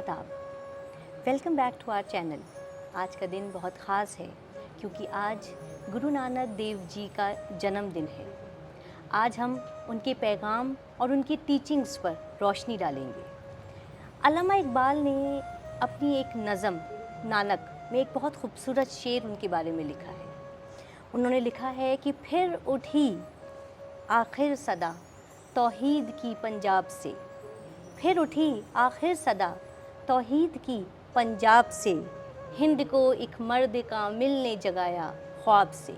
आदाब। Welcome back to our channel. आज का दिन बहुत ख़ास है क्योंकि आज गुरु नानक देव जी का जन्मदिन है। आज हम उनके पैगाम और उनकी टीचिंग्स पर रोशनी डालेंगे। अल्लामा इकबाल ने अपनी एक नज़म नानक में एक बहुत खूबसूरत शेर उनके बारे में लिखा है। उन्होंने लिखा है कि फिर उठी आखिर सदा तौहीद की पंजाब से, फिर उठी आखिर सदा तौहीद की पंजाब से, हिंद को एक मर्द कामिल ने जगाया ख्वाब से,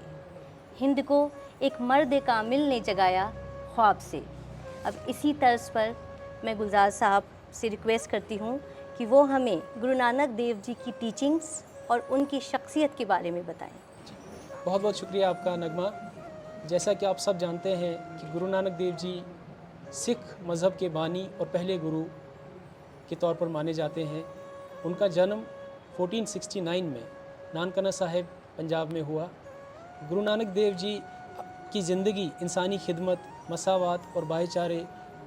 हिंद को एक मर्द कामिल ने जगाया ख्वाब से। अब इसी तर्ज पर मैं गुलजार साहब से रिक्वेस्ट करती हूँ कि वो हमें गुरु नानक देव जी की टीचिंग्स और उनकी शख्सियत के बारे में बताएं। बहुत बहुत शुक्रिया आपका नगमा। जैसा कि आप सब जानते हैं कि गुरु नानक देव जी सिख मज़हब के बानी और पहले गुरु के तौर पर माने जाते हैं। उनका जन्म 1469 में नानकाना साहिब पंजाब में हुआ। गुरु नानक देव जी की ज़िंदगी इंसानी खिदमत, मसावात और भाईचारे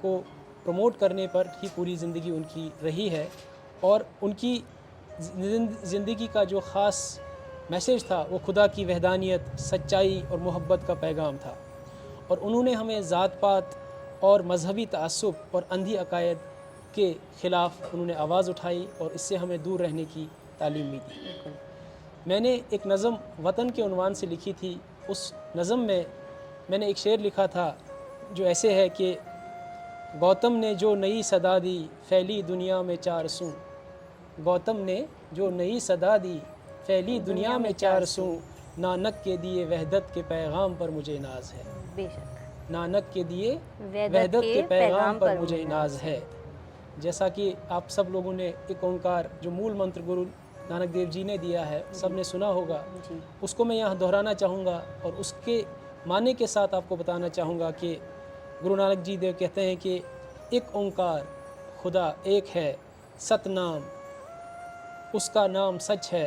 को प्रमोट करने पर ही पूरी ज़िंदगी उनकी रही है और उनकी ज़िंदगी का जो ख़ास मैसेज था वो खुदा की वहदानियत, सच्चाई और मोहब्बत का पैगाम था। और उन्होंने हमें ज़ात पात और मजहबी तआस्सुब और अंधी अकायद के ख़िलाफ़ उन्होंने आवाज़ उठाई और इससे हमें दूर रहने की तालीम भी दी। मैंने एक नज़म वतन के उन्वान से लिखी थी। उस नज़म में मैंने एक शेर लिखा था जो ऐसे है कि गौतम ने जो नई सदा दी फैली दुनिया में चार सूं, गौतम ने जो नई सदा दी फैली दुनिया में चार सूं, नानक के दिए वहदत के पैगाम पर मुझे नाज है। बेशक नानक के दिए वहदत के पैगाम पर मुझे नाज है। जैसा कि आप सब लोगों ने एक ओंकार जो मूल मंत्र गुरु नानक देव जी ने दिया है, सब ने सुना होगा, उसको मैं यहाँ दोहराना चाहूँगा और उसके माने के साथ आपको बताना चाहूँगा कि गुरु नानक जी देव कहते हैं कि एक ओंकार खुदा एक है, सतनाम उसका नाम सच है,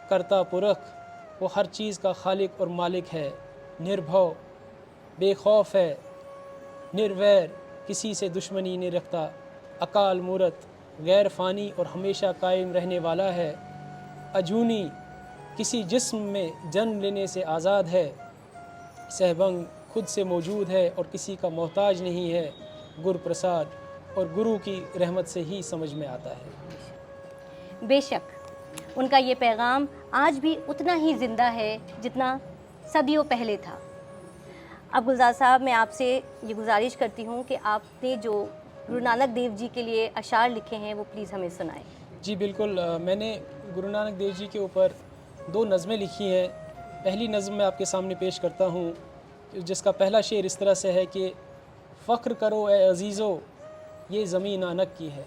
करता पुरख वो हर चीज़ का खालिक और मालिक है, निर्भव बेखौफ है, निर्वैर किसी से दुश्मनी नहीं रखता, अकाल मूरत गैर फ़ानी और हमेशा कायम रहने वाला है, अजूनी किसी जिस्म में जन्म लेने से आज़ाद है, सहबंग खुद से मौजूद है और किसी का मोहताज नहीं है, गुरु प्रसाद और गुरु की रहमत से ही समझ में आता है। बेशक उनका ये पैगाम आज भी उतना ही ज़िंदा है जितना सदियों पहले था। अब गुलजार साहब, मैं आपसे ये गुजारिश करती हूँ कि आपने जो गुरु नानक देव जी के लिए अशार लिखे हैं वो प्लीज़ हमें सुनाएं। जी बिल्कुल। मैंने गुरु नानक देव जी के ऊपर दो नज़में लिखी हैं। पहली नज़म मैं आपके सामने पेश करता हूँ जिसका पहला शेर इस तरह से है कि फ़ख्र करो ए अज़ीज़ो ये ज़मीं नानक की है,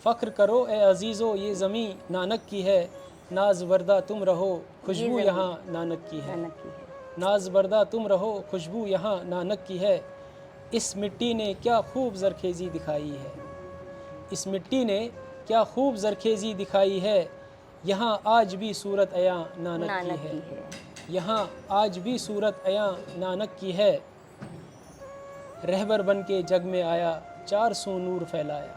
फ़ख्र करो ए अज़ीज़ो ये ज़मीं नानक की है, नाज बरदा तुम रहो खुशबू यहाँ नानक की है, नाज बरदा तुम रहो खुशबू यहाँ नानक की है, इस मिट्टी ने क्या खूब ज़रखेज़ी दिखाई है, इस मिट्टी ने क्या खूब ज़रखेज़ी दिखाई है, यहाँ आज भी सूरत अयां नानक की है, यहाँ आज भी सूरत अयां नानक की है, रहबर बन के जग में आया चार सू नूर फैलाया,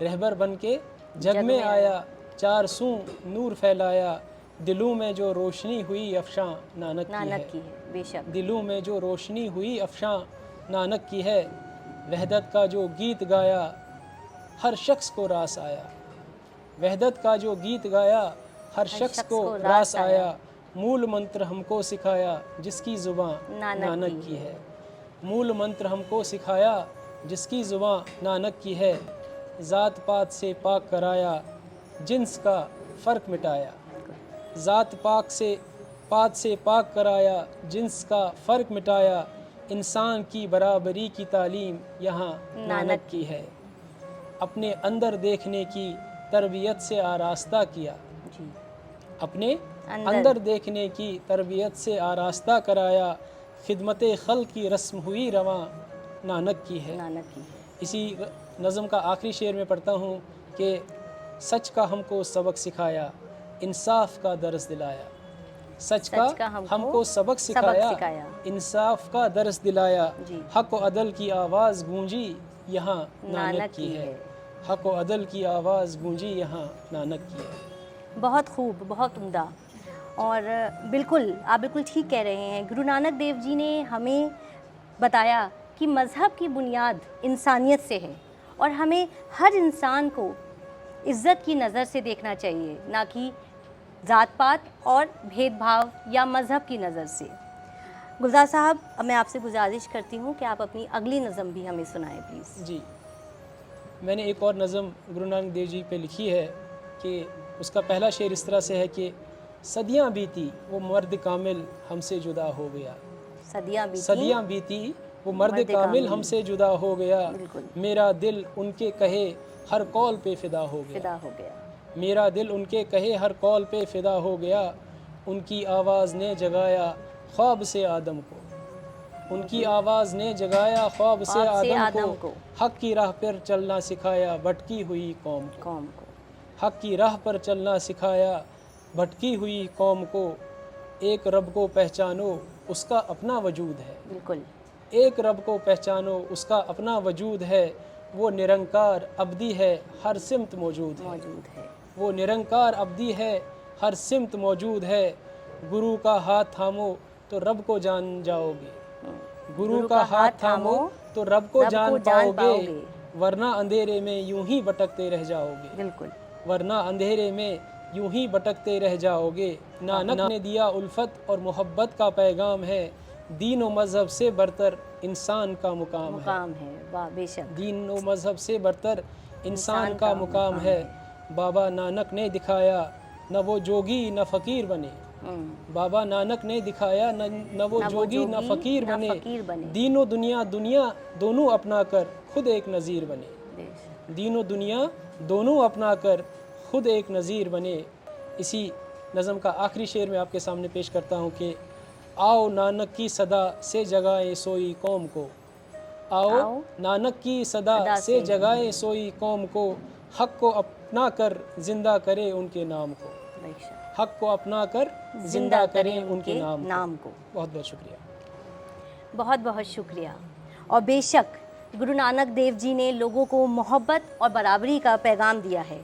रहबर बन के जग में आया चार सू नूर फैलाया, दिलों में जो रोशनी हुई अफशां नानक की है, बेशक दिलों में जो रोशनी हुई अफशां नानक की है, वहदत का जो गीत गाया हर शख्स को रास आया, वहदत का जो गीत गाया हर शख्स को रास आया, मूल मंत्र हमको सिखाया जिसकी ज़ुबान नानक की है, मूल मंत्र हमको सिखाया जिसकी ज़ुबान नानक की है, ज़ात पात से पाक कराया जिन्स का फ़र्क मिटाया, ज़ात पात से पाक कराया जिन्स का फ़र्क मिटाया, इंसान की बराबरी की तालीम यहाँ नानक की है, अपने अंदर देखने की तरबियत से आरास्ता किया, अपने अंदर देखने की तरबियत से आरास्ता कराया, खिदमत खल्क़ की रस्म हुई रवां नानक की है। इसी नज़म का आखिरी शेर में पढ़ता हूँ कि सच का हमको सबक सिखाया इंसाफ का दर्स दिलाया, सच का हमको सबक सिखाया इंसाफ का दर्स दिलाया, हक़ व अदल की आवाज़ गूंजी यहाँ नानक की है, हक व अदल की आवाज़ गूंजी यहाँ नानक की। बहुत खूब, बहुत उम्दा। और बिल्कुल, आप बिल्कुल ठीक कह रहे हैं। गुरु नानक देव जी ने हमें बताया कि मज़हब की बुनियाद इंसानियत से है और हमें हर इंसान को इज़्ज़त की नज़र से देखना चाहिए, ना कि ज़ात पात और भेदभाव या मज़हब की नज़र से। गुलजार साहब, अब मैं आपसे गुजारिश करती हूँ कि आप अपनी अगली नज़म भी हमें सुनाएं प्लीज़। जी, मैंने एक और नज़म गुरु नानक देव जी पे लिखी है कि उसका पहला शेर इस तरह से है कि सदियाँ बीती वो मर्द कामिल हमसे जुदा हो गया। सदियाँ बीती वो मर्द कामिल हमसे जुदा हो गया। मेरा दिल उनके कहे हर कौल पे फ़िदा हो गया। मेरा दिल उनके कहे हर कौल पे फ़िदा हो गया। उनकी आवाज़ ने जगाया ख्वाब से आदम को। उनकी आवाज़ ने जगाया ख्वाब से आदम को। हक की राह पर चलना सिखाया भटकी हुई कौम को। हक की राह पर चलना सिखाया भटकी हुई कौम को। एक रब को पहचानो उसका अपना वजूद है। बिल्कुल। एक रब को पहचानो उसका अपना वजूद है। वो निरंकार अब्दी है हर सिमत मौजूद है। वो निरंकार अब्दी है हर सिमत मौजूद है। गुरु का हाथ थामो तो रब को जान जाओगे। गुरु का हाथ थामो तो रब को जान पाओगे। वरना अंधेरे में यूं ही भटकते रह जाओगे। बिल्कुल। वरना अंधेरे में यूं ही भटकते रह जाओगे। नानक ने दिया उल्फत और मोहब्बत का पैगाम है। दीन व मज़हब से बरतर इंसान का मुकाम है। वाह, बेशक। दीन व मज़हब से बरतर इंसान का मुकाम है। बाबा नानक ने दिखाया न वो जोगी न फ़कीर बने। बाबा नानक ने दिखाया न वो जोगी न फ़कीर बने। दीन व दुनिया दोनों अपना कर खुद एक नज़ीर बने। दीन व दुनिया दोनों अपना कर खुद एक नज़ीर बने। इसी नज़म का आखिरी शेर मैं आपके सामने पेश करता हूँ कि आओ नानक की सदा से जगाए सोई कौम को। आओ नानक की सदा से जगाए सोई कौम को। हक को अपना कर जिंदा करे उनके नाम को। हक को अपना कर जिंदा करें उनके नाम को। बहुत बहुत शुक्रिया। बहुत बहुत शुक्रिया। और बेशक गुरु नानक देव जी ने लोगों को मोहब्बत और बराबरी का पैगाम दिया है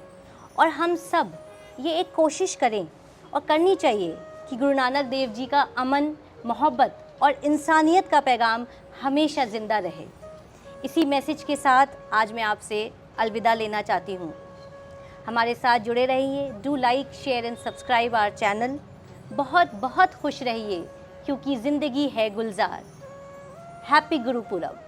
और हम सब ये एक कोशिश करें और करनी चाहिए कि गुरु नानक देव जी का अमन, मोहब्बत और इंसानियत का पैगाम हमेशा ज़िंदा रहे। इसी मैसेज के साथ आज मैं आपसे अलविदा लेना चाहती हूँ। हमारे साथ जुड़े रहिए। Do like, share and subscribe our channel. बहुत बहुत खुश रहिए क्योंकि ज़िंदगी है गुलजार। हैप्पी गुरु पूरब।